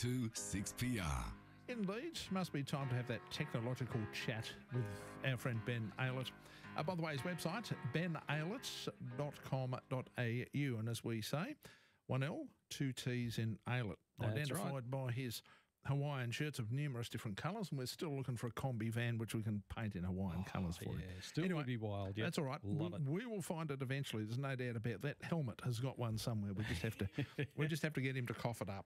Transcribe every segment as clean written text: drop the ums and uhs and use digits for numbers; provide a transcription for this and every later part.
92 6PR. Indeed, must be time to have that technological chat with our friend Ben Aylett. By the way, his website, benaylett.com.au, and as we say, 1L, 2 T's in Aylett. That's Identified right. by his Hawaiian shirts of numerous different colours, and we're still looking for a combi van which we can paint in Hawaiian colours for him. Yeah, still would be wild. Yep. That's all right. Love it. We will find it eventually. There's no doubt about that. Helmet has got one somewhere. We just have to get him to cough it up.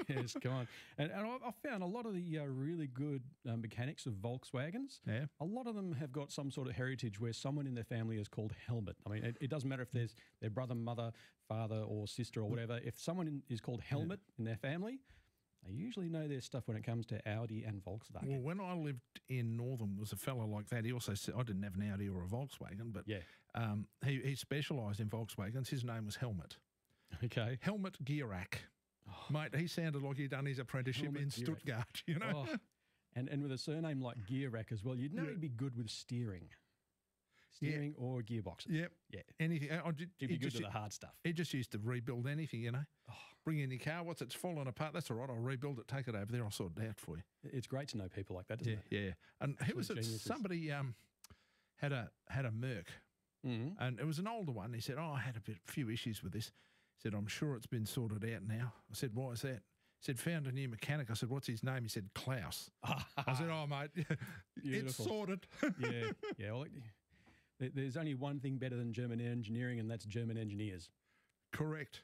Yes, come on. And I found a lot of the really good mechanics of Volkswagens. Yeah. A lot of them have got some sort of heritage where someone in their family is called Helmet. I mean, it doesn't matter if there's their brother, mother, father, or sister or whatever. If someone is called Helmet in their family, they usually know their stuff when it comes to Audi and Volkswagen. Well, when I lived in Northern, was a fellow like that. He also said, I didn't have an Audi or a Volkswagen, but Yeah. he specialised in Volkswagens. His name was Helmet. Okay. Helmet Gierak. Mate, he sounded like he'd done his apprenticeship Helmut in Gierak. Stuttgart, you know. Oh, and with a surname like Gierak as well, you'd know he'd be good with steering. Steering or gearboxes. Yep. Yeah. Anything. He'd be good with the hard stuff. He just used to rebuild anything, you know. Bring in your car. It's fallen apart. That's all right. I'll rebuild it. Take it over there. I'll sort it out for you. It's great to know people like that, isn't it? Yeah. And who was it? geniuses. Somebody had a Merc, and it was an older one. He said, I had a few issues with this. He said, I'm sure it's been sorted out now. I said, why is that? He said, found a new mechanic. I said, what's his name? He said, Klaus. I said, oh, mate, it's Beautiful. sorted. Yeah. Well, there's only one thing better than German engineering, and that's German engineers. Correct.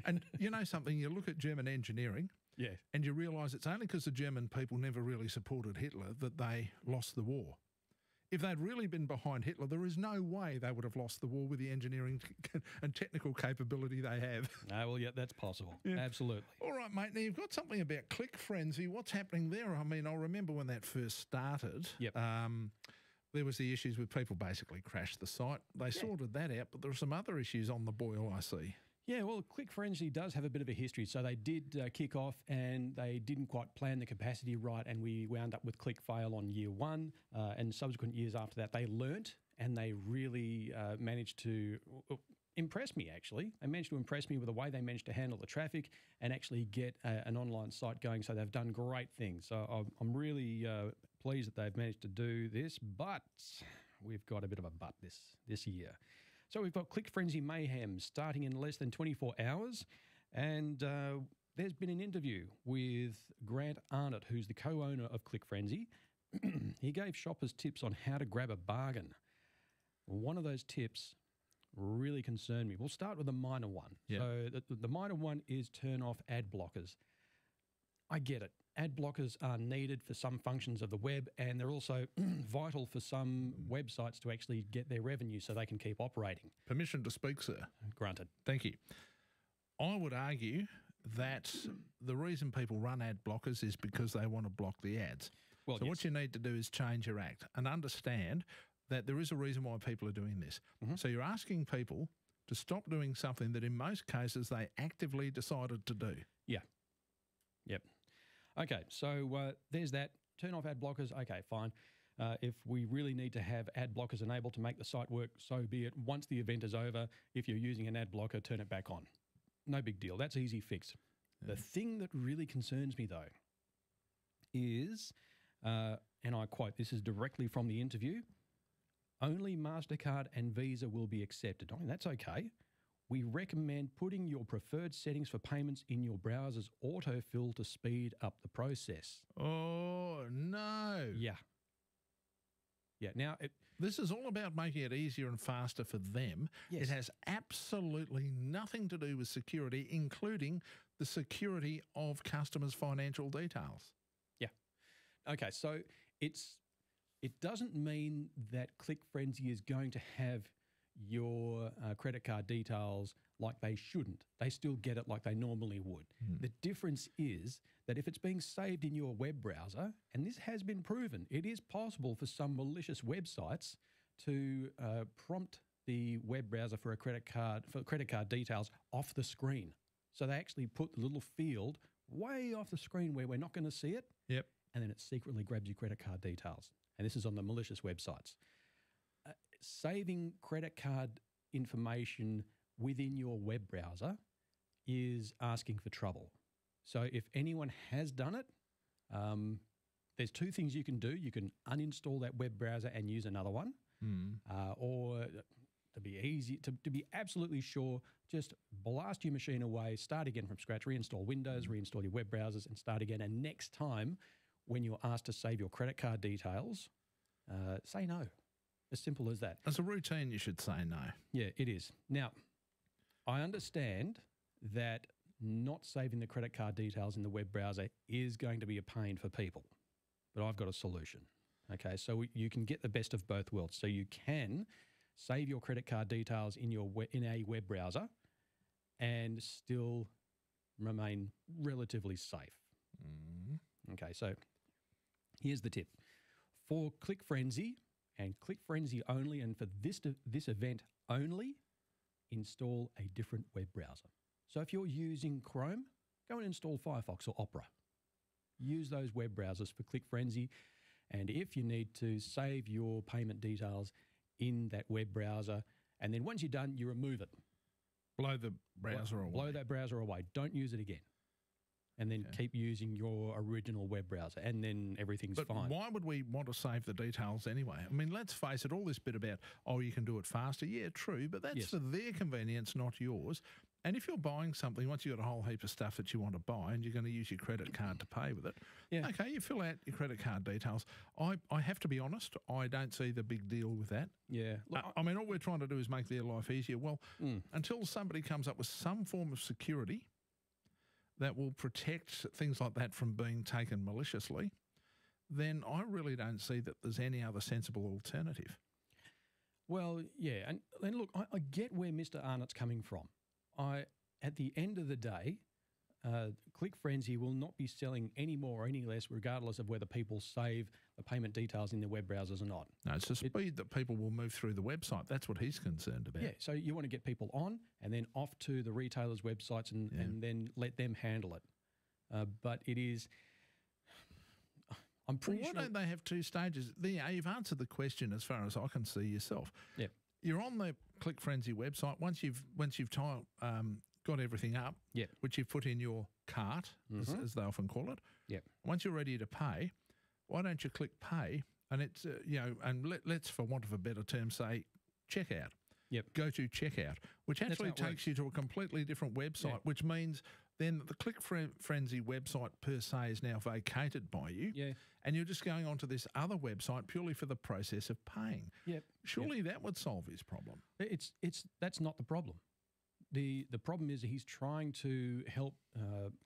And you know something? You look at German engineering Yeah. and you realise it's only because the German people never really supported Hitler that they lost the war. If they'd really been behind Hitler, there is no way they would have lost the war with the engineering and technical capability they have. Well, yeah, that's possible. Absolutely. All right, mate. Now, you've got something about Click Frenzy. What's happening there? I mean, I remember when that first started. Yep. There was the issues with people basically crashed the site. They sorted that out, but there are some other issues on the boil, I see. Yeah, well, Click Frenzy does have a bit of a history. So they did kick off and they didn't quite plan the capacity right, and we wound up with Click Fail on year one. And subsequent years after that, they learnt and they really managed to impress me, actually. They managed to impress me with the way they managed to handle the traffic and actually get an online site going. So they've done great things. So I'm really pleased that they've managed to do this, but we've got a bit of a but this year. So we've got Click Frenzy Mayhem starting in less than 24 hours. And there's been an interview with Grant Arnott, who's the co-owner of Click Frenzy. He gave shoppers tips on how to grab a bargain. One of those tips really concerned me. We'll start with the minor one. Yeah. So the minor one is turn off ad blockers. I get it. Ad blockers are needed for some functions of the web, and they're also vital for some websites to actually get their revenue so they can keep operating. Permission to speak, sir. Granted. Thank you. I would argue that the reason people run ad blockers is because they want to block the ads. Well, so yes. what you need to do is change your act and understand that there is a reason why people are doing this. So you're asking people to stop doing something that in most cases they actively decided to do. Yeah. Yep. Okay, so there's that. Turn off ad blockers. Okay, fine. If we really need to have ad blockers enabled to make the site work, so be it. Once the event is over, if you're using an ad blocker, turn it back on. No big deal. That's easy fix. The thing that really concerns me, though, is, and I quote, this is directly from the interview, only MasterCard and Visa will be accepted. I mean, that's okay. We recommend putting your preferred settings for payments in your browser's autofill to speed up the process. Oh, no. Yeah. Yeah. Now, This is all about making it easier and faster for them. Yes. It has absolutely nothing to do with security, including the security of customers' financial details. yeah. Okay, so it doesn't mean that Click Frenzy is going to have your credit card details like they shouldn't. They still get it like they normally would. The difference is that if it's being saved in your web browser, and this has been proven, it is possible for some malicious websites to prompt the web browser for credit card details off the screen. So they actually put the little field way off the screen where we're not going to see it. Yep. And then it secretly grabs your credit card details. And this is on the malicious websites. Saving credit card information within your web browser is asking for trouble. So if anyone has done it, there's two things you can do. You can uninstall that web browser and use another one, or to be easy, to be absolutely sure, just blast your machine away, start again from scratch, reinstall Windows, reinstall your web browsers and start again. And next time when you're asked to save your credit card details, say no. As simple as that. As a routine, you should say no. Yeah, it is. Now, I understand that not saving the credit card details in the web browser is going to be a pain for people, but I've got a solution. Okay, so you can get the best of both worlds. So you can save your credit card details in a web browser and still remain relatively safe. Okay, so here's the tip. For ClickFrenzy and ClickFrenzy only, and for this event only, install a different web browser. So if you're using Chrome, go and install Firefox or Opera. Use those web browsers for ClickFrenzy, and if you need to, save your payment details in that web browser, and then once you're done, you remove it. Blow the browser away. Blow that browser away. Don't use it again. And then keep using your original web browser, and then everything's fine. Why would we want to save the details anyway? I mean, let's face it, all this bit about, you can do it faster. Yeah, true, but that's for their convenience, not yours. And if you're buying something, once you've got a whole heap of stuff that you want to buy and you're going to use your credit card to pay with it, okay, you fill out your credit card details. I have to be honest, I don't see the big deal with that. Yeah. Look, I mean, all we're trying to do is make their life easier. Well, until somebody comes up with some form of security that will protect things like that from being taken maliciously, then I really don't see that there's any other sensible alternative. Well, yeah, and look, I get where Mr. Arnott's coming from. At the end of the day, ClickFrenzy will not be selling any more or any less, regardless of whether people save the payment details in their web browsers or not. No, it's the speed that people will move through the website. That's what he's concerned about. Yeah, so you want to get people on and then off to the retailers' websites and then let them handle it. But it is... I'm pretty sure... Why don't they have two stages? You've answered the question as far as I can see yourself. Yeah. You're on the ClickFrenzy website. Once you've got everything up, which you've put in your cart, as they often call it. Yeah. Once you're ready to pay, why don't you click pay? And it's and let's, for want of a better term, say checkout. Yep. Go to checkout, which actually takes you to a completely different website, which means then the ClickFrenzy website per se is now vacated by you. Yeah. And you're just going on to this other website purely for the process of paying. Yep. Surely that would solve his problem. That's not the problem. The problem is he's trying to help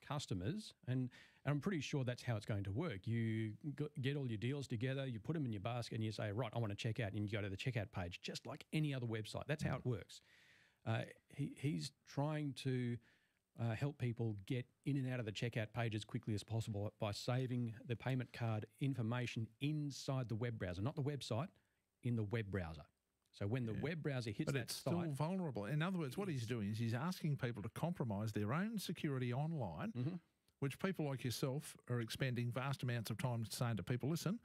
customers, and I'm pretty sure that's how it's going to work. You get all your deals together, you put them in your basket, and you say, right, I want to check out, and you go to the checkout page, just like any other website. That's how it works. He's trying to help people get in and out of the checkout page as quickly as possible by saving the payment card information inside the web browser, not the website, in the web browser. So when the web browser hits that site... But it's still vulnerable. In other words, what he's doing is he's asking people to compromise their own security online, which people like yourself are expending vast amounts of time saying to people, listen,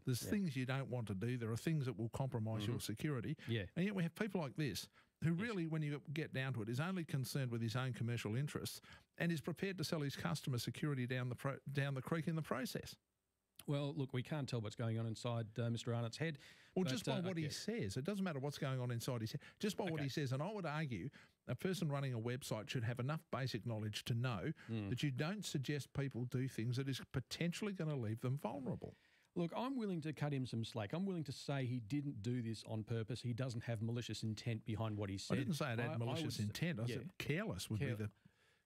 there's things you don't want to do. There are things that will compromise your security. Yeah. And yet we have people like this who really, when you get down to it, is only concerned with his own commercial interests and is prepared to sell his customer security down the creek in the process. Well, look, we can't tell what's going on inside Mr. Arnott's head. Well, just by what he says. It doesn't matter what's going on inside his head. Just by what he says. And I would argue a person running a website should have enough basic knowledge to know that you don't suggest people do things that is potentially going to leave them vulnerable. Look, I'm willing to cut him some slack. I'm willing to say he didn't do this on purpose. He doesn't have malicious intent behind what he said. I didn't say it had malicious intent. I said careless would be the...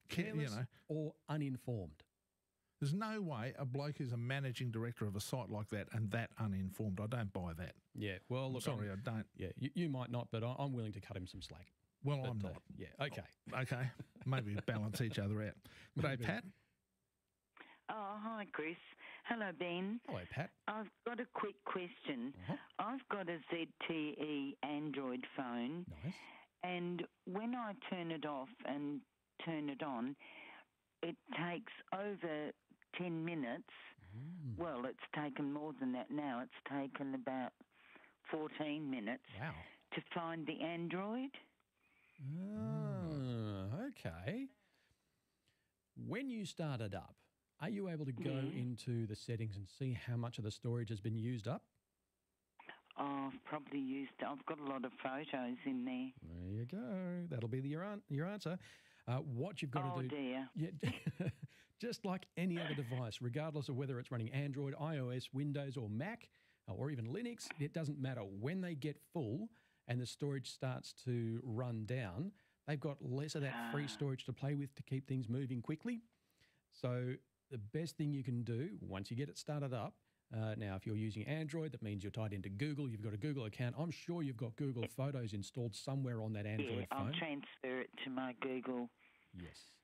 Careless or uninformed. There's no way a bloke who's a managing director of a site like that and that uninformed. I don't buy that. Yeah, well, look... Sorry, I don't. Yeah, you might not, but I'm willing to cut him some slack. Well, I'm not. Yeah, okay. Oh, okay. Maybe we balance each other out. But hey, Pat? Oh, hi, Chris. Hello, Ben. Hello, Pat. I've got a quick question. I've got a ZTE Android phone. Nice. And when I turn it off and turn it on, it takes over 10 minutes. Well, it's taken more than that now. It's taken about 14 minutes to find the Android. Oh, okay. When you start it up, are you able to go into the settings and see how much of the storage has been used up? Oh, I've probably I've got a lot of photos in there. There you go. That'll be your answer. What you've got to do... dear. Yeah, just like any other device, regardless of whether it's running Android, iOS, Windows or Mac, or even Linux, it doesn't matter. When they get full and the storage starts to run down, they've got less of that free storage to play with to keep things moving quickly. So the best thing you can do once you get it started up, now if you're using Android, that means you're tied into Google, you've got a Google account. I'm sure you've got Google Photos installed somewhere on that Android phone. I'll transfer it to my Google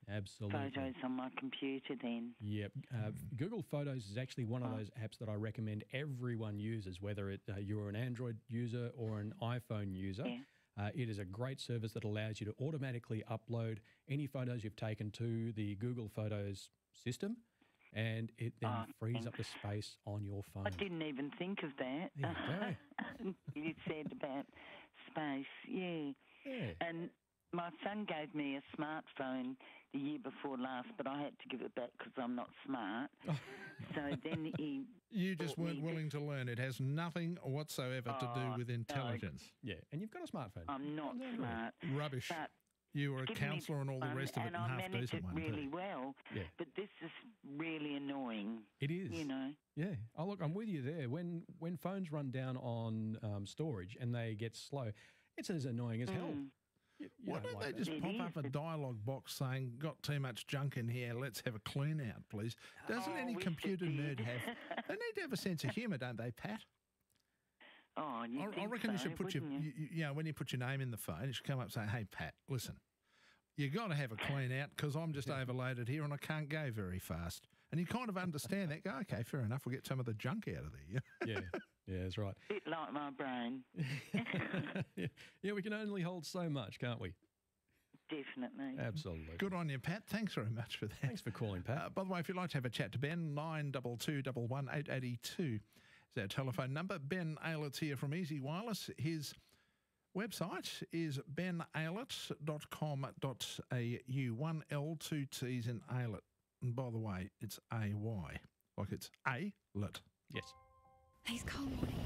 absolutely. Photos on my computer then. Yep. Google Photos is actually one of those apps that I recommend everyone uses, whether you're an Android user or an iPhone user. Yeah. It is a great service that allows you to automatically upload any photos you've taken to the Google Photos system, and it then frees up the space on your phone. I didn't even think of that. There you go. You said about space, yeah. And my son gave me a smartphone the year before last, but I had to give it back because I'm not smart. So then he... You just weren't willing to learn. It has nothing whatsoever to do with intelligence. No. Yeah, and you've got a smartphone. I'm not smart. Rubbish. But you were a counsellor and all the rest of it, and half decent one. I manage it really well. Yeah. But this is really annoying. It is. You know. Yeah. Oh, look, I'm with you there. When phones run down on storage and they get slow, it's as annoying as hell. Why don't they just pop up a dialogue box saying, got too much junk in here, let's have a clean out, please? Doesn't any computer nerd have... They need to have a sense of humour, don't they, Pat? Oh, I reckon you should put when you put your name in the phone, you should come up and say, hey, Pat, listen, you got to have a clean out because I'm just overloaded here and I can't go very fast. And you kind of understand that, go, okay, fair enough, we'll get some of the junk out of there. Yeah, that's right. Bit like my brain. Yeah, we can only hold so much, can't we? Definitely. Absolutely. Good on you, Pat. Thanks very much for that. Thanks for calling, Pat. By the way, if you'd like to have a chat to Ben, 92211 is our telephone number. Ben Aylett's here from Easy Wireless. His website is benaylett.com.au. 1 L, 2 T's in Aylett. And by the way, it's A-Y. Like it's Aylett. Yes. These cold mornings.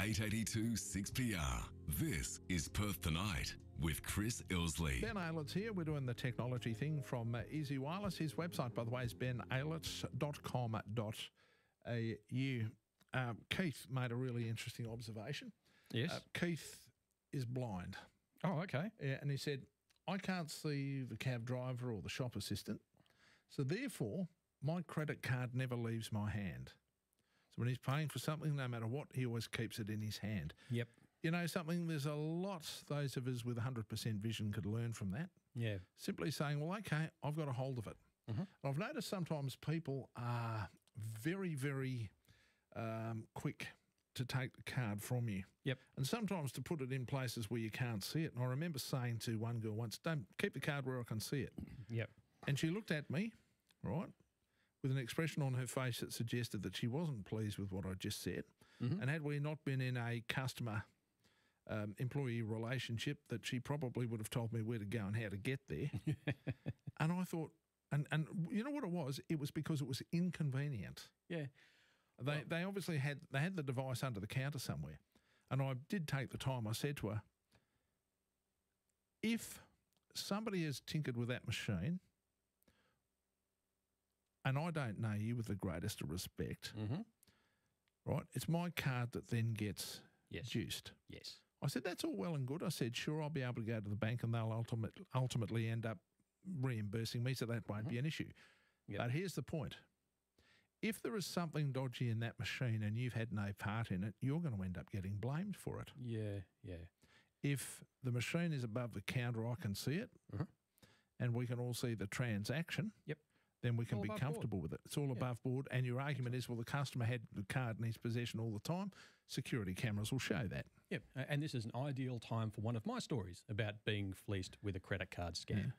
882 6PR. This is Perth Tonight with Chris Ilsley. Ben Aylett here. We're doing the technology thing from Easy Wireless. His website, by the way, is benaylett.com.au. Keith made a really interesting observation. Yes. Keith is blind. Oh, okay. Yeah, and he said, I can't see the cab driver or the shop assistant, so therefore my credit card never leaves my hand. So when he's paying for something, no matter what, he always keeps it in his hand. Yep. You know something, there's a lot those of us with 100% vision could learn from that. Yeah. Simply saying, well, okay, I've got a hold of it. Mm-hmm. I've noticed sometimes people are very, very quick to take the card from you. Yep. And sometimes to put it in places where you can't see it. And I remember saying to one girl once, don't keep the card where I can see it. Yep. And she looked at me, right, with an expression on her face that suggested that she wasn't pleased with what I just said. Mm-hmm. And had we not been in a customer employee relationship, that she probably would have told me where to go and how to get there. And I thought, and you know what it was? It was because it was inconvenient. Yeah. They obviously had the device under the counter somewhere. And I did take the time. I said to her, if somebody has tinkered with that machine, and I don't know you with the greatest of respect, Mm-hmm. right, it's my card that then gets juiced. Yes. I said, that's all well and good. I said, sure, I'll be able to go to the bank and they'll ultimately end up reimbursing me, so that won't be an issue. Yep. But here's the point. If there is something dodgy in that machine and you've had no part in it, you're going to end up getting blamed for it. Yeah, yeah. If the machine is above the counter, I can see it, and we can all see the transaction, then we can be comfortable with it. It's all above board, and your argument is, well, the customer had the card in his possession all the time. Security cameras will show that. Yep. And this is an ideal time for one of my stories about being fleeced with a credit card scam.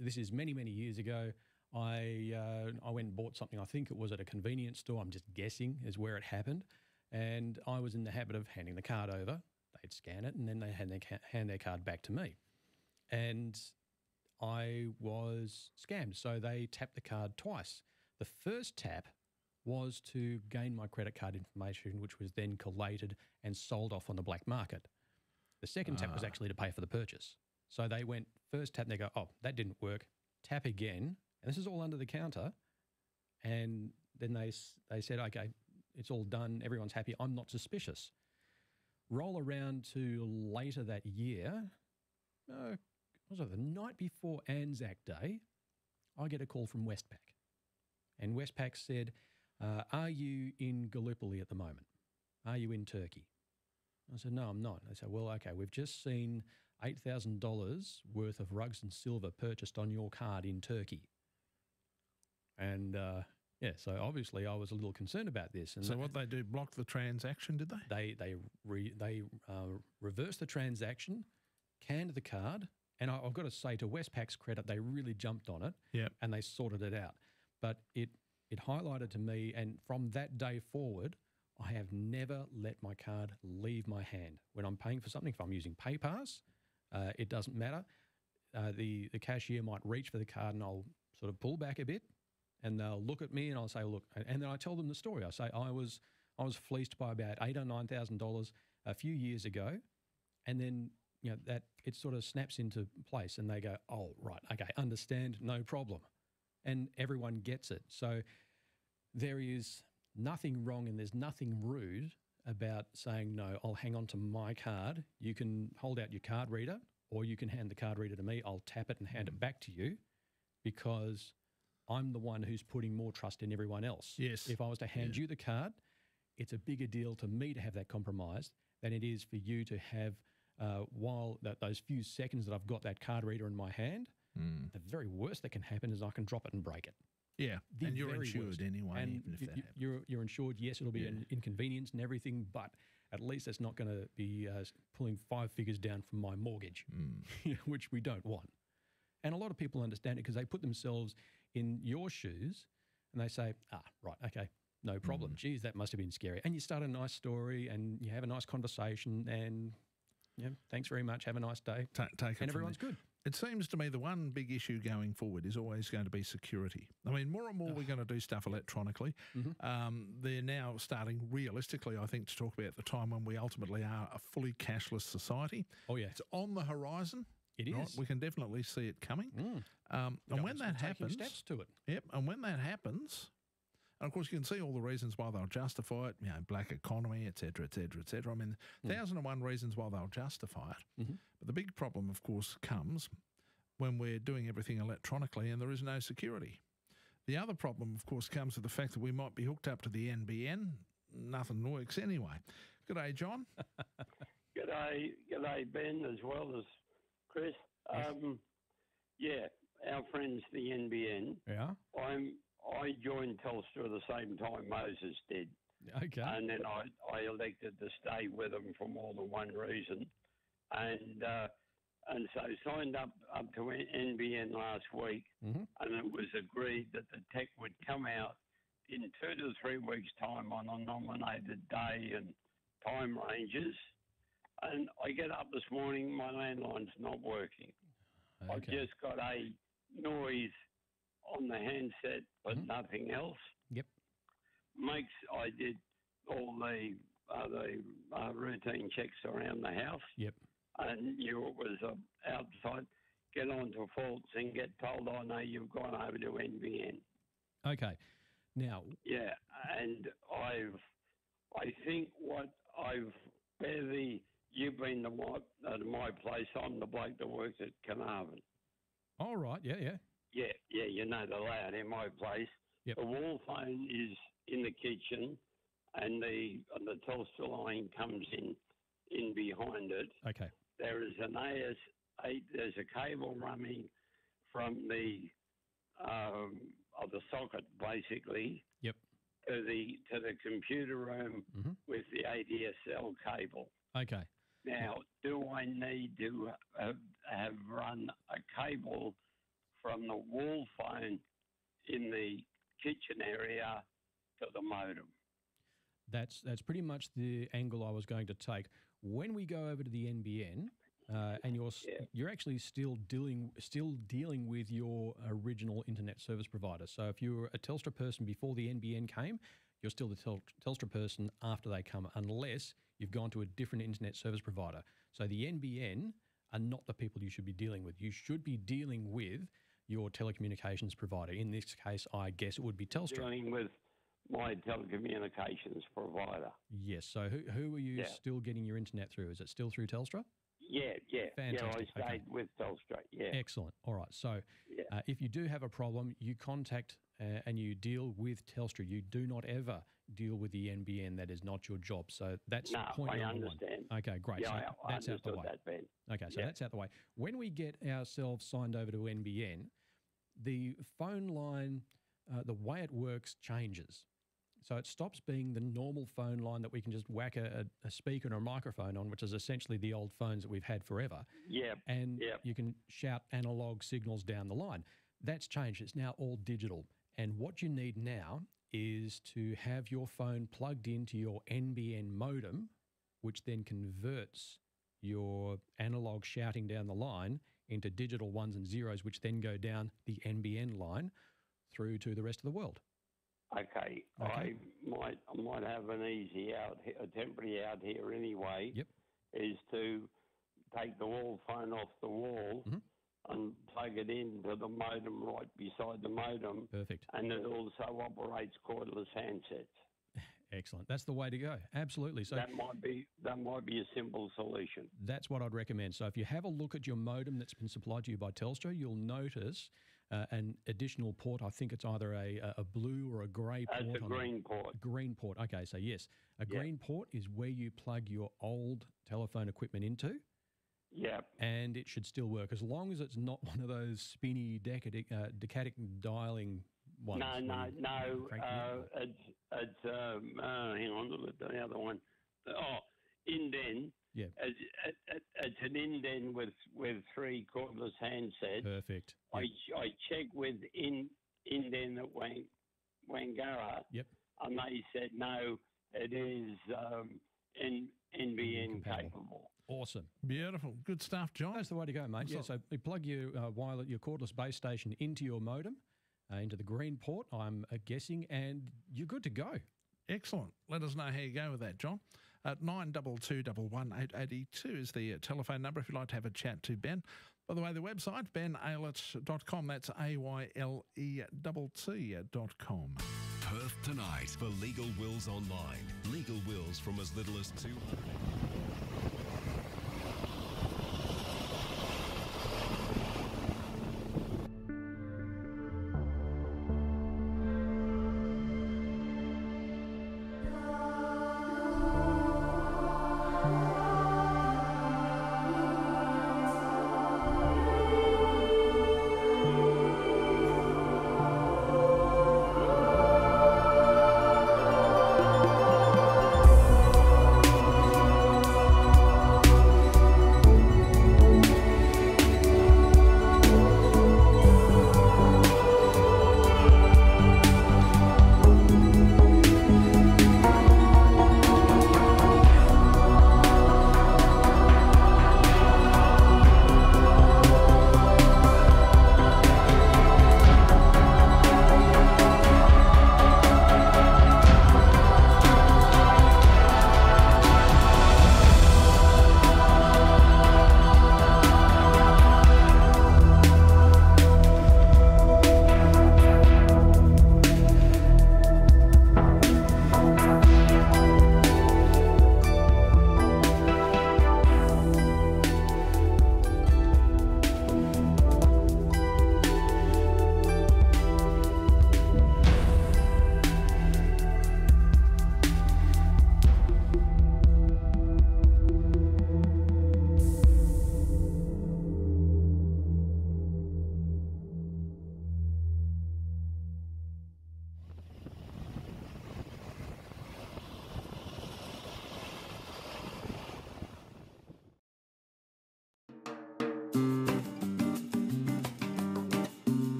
This is many, many years ago. I went and bought something. I think it was at a convenience store. I'm just guessing is where it happened. And I was in the habit of handing the card over. They'd scan it, and then they hand their card back to me. And I was scammed. So they tapped the card twice. The first tap was to gain my credit card information, which was then collated and sold off on the black market. The second tap was actually to pay for the purchase. So they went first tap, and they go, oh, that didn't work. Tap again. And this is all under the counter. And then they said, okay, it's all done. Everyone's happy. I'm not suspicious. Roll around to later that year. Was it the night before Anzac Day? I get a call from Westpac. And Westpac said, are you in Gallipoli at the moment? Are you in Turkey? I said, no, I'm not. They said, well, okay, we've just seen $8,000 worth of rugs and silver purchased on your card in Turkey. And, so obviously I was a little concerned about this. And so what they do, block the transaction, did they? They reversed the transaction, canned the card, and I've got to say, to Westpac's credit, they really jumped on it and they sorted it out. But it highlighted to me, and from that day forward, I have never let my card leave my hand. When I'm paying for something, if I'm using PayPass, it doesn't matter. The cashier might reach for the card and I'll sort of pull back a bit, and they'll look at me and I'll say, look, and then I tell them the story. I say, I was fleeced by about $8,000 or $9,000 a few years ago, and then that it sort of snaps into place, and they go, oh, right, okay, understand, no problem. And everyone gets it. So there is nothing wrong and there's nothing rude about saying, no, I'll hang on to my card. You can hold out your card reader, or you can hand the card reader to me. I'll tap it and hand it back to you, because I'm the one who's putting more trust in everyone else. Yes. If I was to hand you the card, it's a bigger deal to me to have that compromised than it is for you to have, those few seconds that I've got that card reader in my hand, the very worst that can happen is I can drop it and break it. Yeah, and you're insured anyway, and even if that happens. You're insured. Yes, it'll be an inconvenience and everything, but at least it's not going to be pulling 5 figures down from my mortgage, which we don't want. And a lot of people understand it because they put themselves in your shoes and they say, right, okay, no problem. Geez, that must have been scary. And you start a nice story and you have a nice conversation and thanks very much, have a nice day. Take it and everyone's good. It seems to me the one big issue going forward is always going to be security. I mean, more and more we're going to do stuff electronically. They're now starting realistically, I think, to talk about the time when we ultimately are a fully cashless society. Oh, yeah. It's on the horizon. It is. Right? We can definitely see it coming. And when that happens... steps to it. Yep, and when that happens... And of course, you can see all the reasons why they'll justify it, black economy, et cetera, et cetera, et cetera. I mean, 1,001 reasons why they'll justify it. But the big problem, of course, comes when we're doing everything electronically and there is no security. The other problem, of course, comes with the fact that we might be hooked up to the NBN. Nothing works anyway. Good day, John. G'day, Ben, as well as Chris. Our friends, the NBN. Yeah. I joined Telstra at the same time Moses did. Okay. And then I elected to stay with them for more than one reason. And so signed up to NBN last week, and it was agreed that the tech would come out in 2 to 3 weeks' time on a nominated day and time ranges. And I get up this morning, my landline's not working. Okay. I've just got a noise on the handset, but nothing else. Yep. I did all the routine checks around the house. Yep. And knew it was outside. Get on to faults and get told, "Oh no, you've gone over to NBN." Okay. Now. Yeah, and I think you've been to my place. I'm the bloke that works at Carnarvon. All right. Yeah. Yeah, you know the layout in my place. Yep. The wall phone is in the kitchen, and the Telstra line comes in behind it. Okay. There is an AS8. There's a cable running from the socket basically. Yep. To the computer room with the ADSL cable. Okay. Now, do I need to have run a cable from the wall phone in the kitchen area to the modem? That's pretty much the angle I was going to take. When we go over to the NBN, and you're actually still dealing with your original internet service provider. So if you were a Telstra person before the NBN came, you're still the Telstra person after they come, unless you've gone to a different internet service provider. So the NBN are not the people you should be dealing with. You should be dealing with your telecommunications provider. In this case, I guess it would be Telstra. Dealing with my telecommunications provider. Yes. So who are you still getting your internet through? Is it still through Telstra? Yeah. Fantastic. Yeah, I stayed with Telstra, yeah. Excellent. All right. So if you do have a problem, you contact and you deal with Telstra. You do not ever deal with the NBN. That is not your job. So that's point number understand. one. Okay, great. Yeah, so I that's out the way. That, Ben. Okay, so that's out the way. When we get ourselves signed over to NBN, the phone line, the way it works changes. So it stops being the normal phone line that we can just whack a speaker and a microphone on, which is essentially the old phones that we've had forever. Yeah. And you can shout analog signals down the line. That's changed. It's now all digital. And what you need now is to have your phone plugged into your NBN modem, which then converts your analog shouting down the line into digital ones and zeros, which then go down the NBN line through to the rest of the world. Okay. I might have an easy out, a temporary out here anyway. Yep. Is to take the wall phone off the wall and plug it into the modem right beside the modem. Perfect. And it also operates cordless handsets. Excellent. That's the way to go. Absolutely. So that might be a simple solution. That's what I'd recommend. So if you have a look at your modem that's been supplied to you by Telstra, you'll notice an additional port. I think it's either a blue or a grey port. It's a green port. Green port. Okay, so yes, a green port is where you plug your old telephone equipment into. Yep. And it should still work as long as it's not one of those spinny decadic dialing ones. No. It's hang on, look at the other one. Inden. Yeah. It's an Inden with 3 cordless handsets. Perfect. Yep. I checked with Inden at Wangara. Yep. And they said no, it is NBN capable. Awesome. Beautiful. Good stuff, John. That's the way to go, mate. Yeah, so you plug your your cordless base station into your modem, into the green port, I'm guessing, and you're good to go. Excellent. Let us know how you go with that, John. 92211882 is the telephone number if you'd like to have a chat to Ben. By the way, the website, benaylett.com. That's AYLETT.com. Perth Tonight for Legal Wills Online. Legal wills from as little as 200.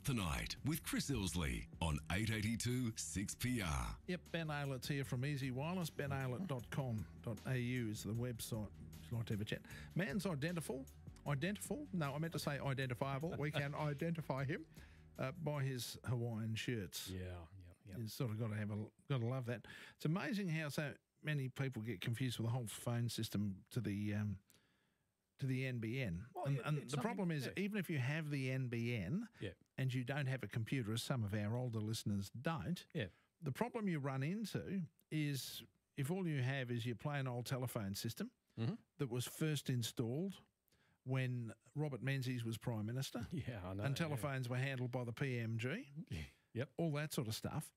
Tonight with Chris Ilsley on 882 6PR. Yep, Ben Aylett's here from Easy Wireless. benaylett.com.au is the website if you'd like to have a chat. Man's identifiable? No, I meant to say identifiable. We can identify him by his Hawaiian shirts. Yeah. You've sort of got to love that. It's amazing how so many people get confused with the whole phone system to the NBN. Well, and the problem is, even if you have the NBN and you don't have a computer, as some of our older listeners don't, the problem you run into is if all you have is your plain old telephone system that was first installed when Robert Menzies was Prime Minister. Yeah, I know. And telephones were handled by the PMG. Yep. All that sort of stuff.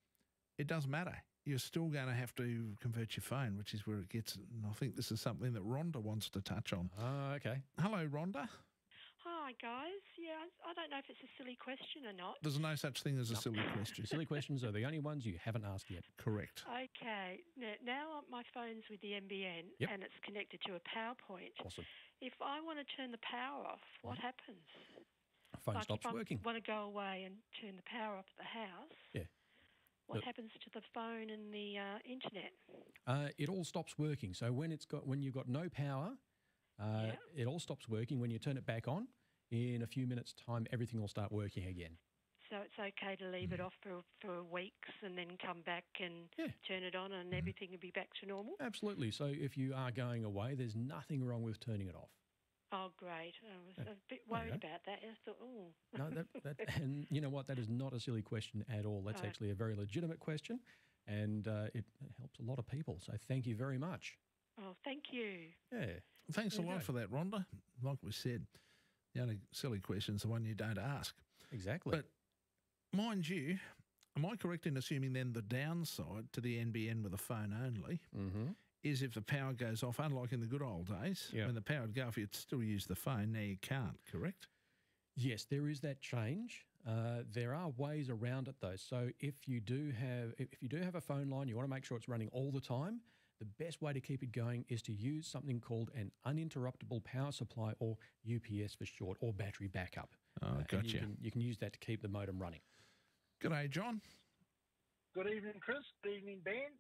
It doesn't matter. You're still going to have to convert your phone, which is where it gets. And I think this is something that Rhonda wants to touch on. Okay. Hello, Rhonda. Hi, guys. Yeah, I don't know if it's a silly question or not. There's no such thing as a silly question. Silly questions are the only ones you haven't asked yet. Correct. Okay. Now my phone's with the NBN and it's connected to a power point. Awesome. If I want to turn the power off, what happens? Phone stops working. If I want to go away and turn the power off at the house, what happens to the phone and the internet? It all stops working. So when you've got no power, it all stops working. When you turn it back on, in a few minutes' time, everything will start working again. So it's okay to leave it off for weeks and then come back and turn it on and everything will be back to normal? Absolutely. So if you are going away, there's nothing wrong with turning it off. Oh, great. I was a bit worried about that. I thought, No, and you know what? That is not a silly question at all. That's actually a very legitimate question. and it helps a lot of people. So thank you very much. Oh, thank you. Yeah. Thanks a lot for that, Rhonda. Like we said, the only silly question is the one you don't ask. Exactly. But mind you, am I correct in assuming then the downside to the NBN with a phone only is if the power goes off, unlike in the good old days, when the power would go off, you'd still use the phone. Now you can't, correct? Yes, there is that change. There are ways around it though. So if you do have a phone line, you want to make sure it's running all the time. The best way to keep it going is to use something called an uninterruptible power supply, or UPS for short, or battery backup. Oh, gotcha. You can use that to keep the modem running. G'day, John. Good evening, Chris. Good evening, Ben.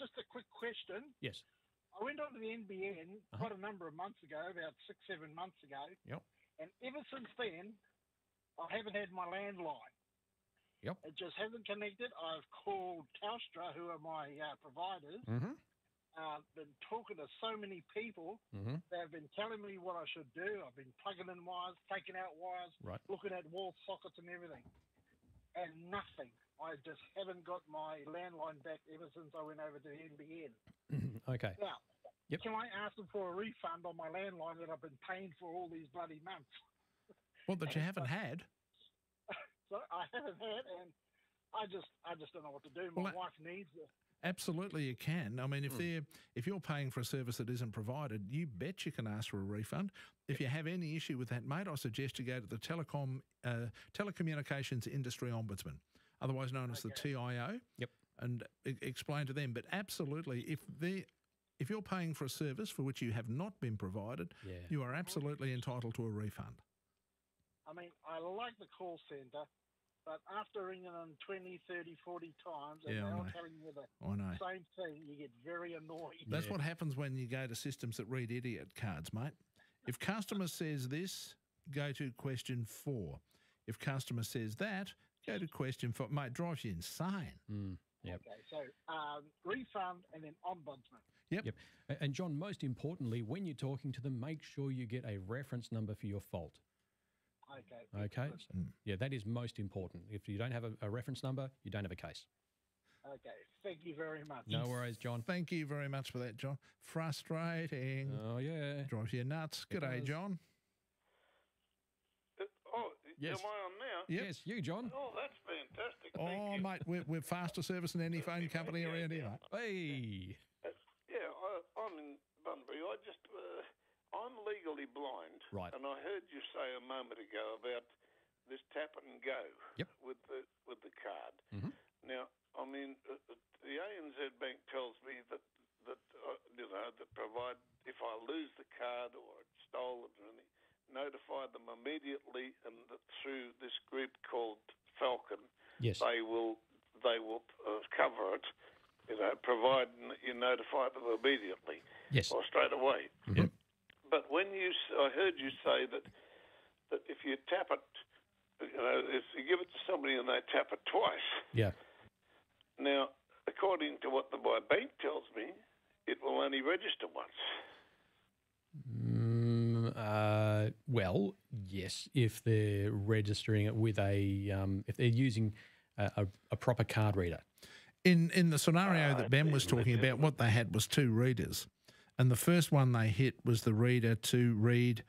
Just a quick question. Yes. I went onto the NBN quite a number of months ago, about 6-7 months ago. Yep. And ever since then, I haven't had my landline. Yep. It just hasn't connected. I've called Telstra, who are my providers. Been talking to so many people. They've been telling me what I should do. I've been plugging in wires, taking out wires, looking at wall sockets and everything. And nothing. I just haven't got my landline back ever since I went over to the NBN. Okay. Now, can I ask them for a refund on my landline that I've been paying for all these bloody months? What, that you haven't had? So I haven't had, and I just don't know what to do. My wife needs it. Absolutely, you can. I mean, if you're paying for a service that isn't provided, you bet you can ask for a refund. If you have any issue with that, mate, I suggest you go to the Telecommunications Industry Ombudsman, otherwise known as the TIO, and explain to them. But absolutely, if you're paying for a service for which you have not been provided, you are absolutely entitled to a refund. I mean, I like the call centre, but after ringing them 20, 30, 40 times and they're all telling you the same thing, you get very annoyed. That's what happens when you go to systems that read idiot cards, mate. If customer says this, go to question 4. If customer says that, go to question 4. Mate, drives you insane. Okay, so refund and then ombudsman. Yep. And John, most importantly, when you're talking to them, make sure you get a reference number for your fault. Okay. Yeah, that is most important. If you don't have a reference number, you don't have a case. Okay. Thank you very much. No worries, John. Thank you very much for that, John. Frustrating. Oh, yeah. Drives you nuts. G'day, John. Yes. Am I on now? Yep. Yes, you, John. Oh, that's fantastic. Oh, mate, we're faster service than any phone company around here, mate. Hey. I'm in Bunbury. I'm legally blind. Right. And I heard you say a moment ago about this tap and go with the card. Now, I mean, the ANZ Bank tells me that provide, if I lose the card or it's stolen or anything, notify them immediately, and that through this group called Falcon, they will cover it. Providing that you notify them immediately or straight away. But when I heard you say that if you tap it, if you give it to somebody and they tap it twice. Yeah. Now, according to what my bank tells me, it will only register once. Well, yes, if they're registering it with if they're using a proper card reader. In the scenario that Ben was talking about, what they had was 2 readers. And the first one they hit was the reader to read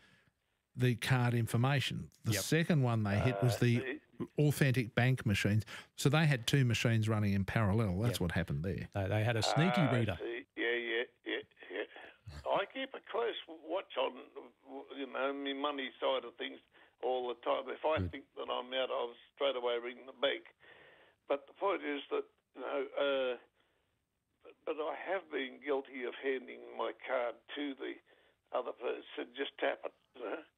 the card information. The second one they hit was the authentic bank machines. So they had 2 machines running in parallel. That's what happened there. They had a sneaky reader. Yeah. I keep a close watch on, my money side of things all the time. If I think that I'm out, I'll straight away ring the bank. But the point is that, but I have been guilty of handing my card to the other person, just tap it,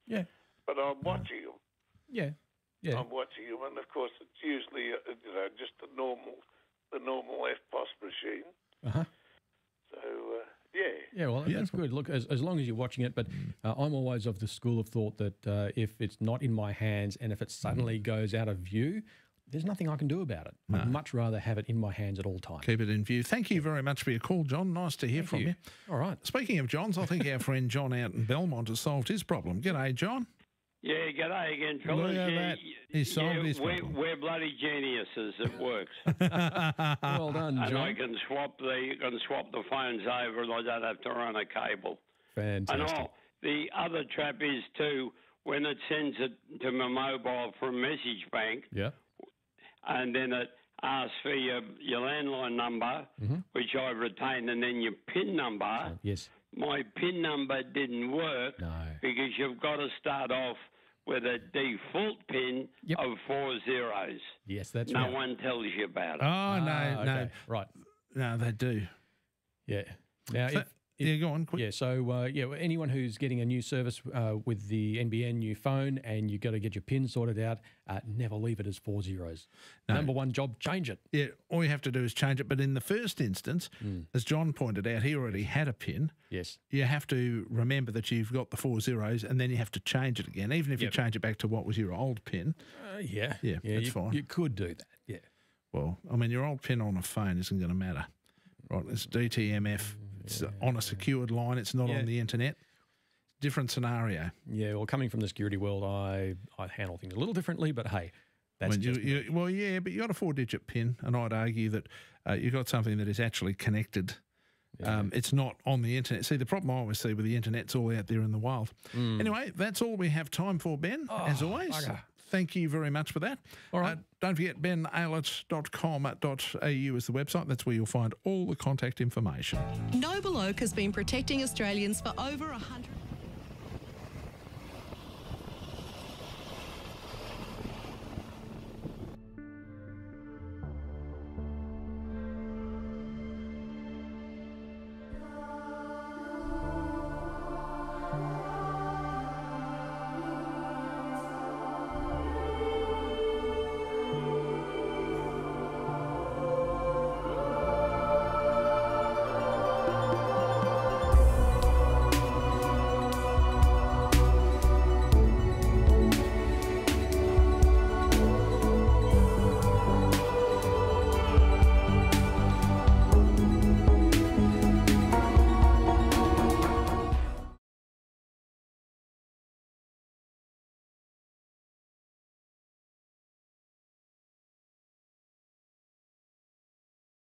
Yeah. But I'm watching them. Yeah. I'm watching them, and of course it's usually just the normal FPOS machine. So Yeah, well, that's good. Look, as long as you're watching it, but I'm always of the school of thought that if it's not in my hands and if it suddenly goes out of view, there's nothing I can do about it. I'd much rather have it in my hands at all times. Keep it in view. Thank you very much for your call, John. Nice to hear from you. All right. Speaking of Johns, I think our friend John out in Belmont has solved his problem. G'day, John. Yeah, g'day again, fellas. Look at that. He solved his problem. We're bloody geniuses. It works. Well done, John. And I can swap the phones over, and I don't have to run a cable. Fantastic. And the other trap is too, when it sends it to my mobile from Message Bank, and then it asks for your landline number, which I retain, and then your PIN number. Yes. My PIN number didn't work because you've got to start off with a default PIN of 4 zeros. Yes, that's right. right. No one tells you about it. Oh, no. Okay. Right. No, they do. Yeah. Now, go on, quick. Yeah, so, anyone who's getting a new service with the NBN new phone and you've got to get your PIN sorted out, never leave it as 4 zeros. No. Number one job, change it. Yeah, all you have to do is change it. But in the first instance, as John pointed out, he already had a PIN. Yes. You have to remember that you've got the 4 zeros and then you have to change it again, even if you change it back to what was your old PIN. Yeah, that's fine. You could do that, yeah. Well, I mean, your old PIN on a phone isn't going to matter. Right, it's DTMF. It's on a secured line. It's not on the internet. Different scenario. Yeah, well, coming from the security world, I handle things a little differently, but hey, that's but you got a 4-digit PIN, and I'd argue that you've got something that is actually connected. Yeah. It's not on the internet. See, the problem I always see with the internet, it's all out there in the wild. Anyway, that's all we have time for, Ben, as always. Okay. Thank you very much for that. All right. Don't forget, benaylett.com.au is the website. That's where you'll find all the contact information. Noble Oak has been protecting Australians for over 100...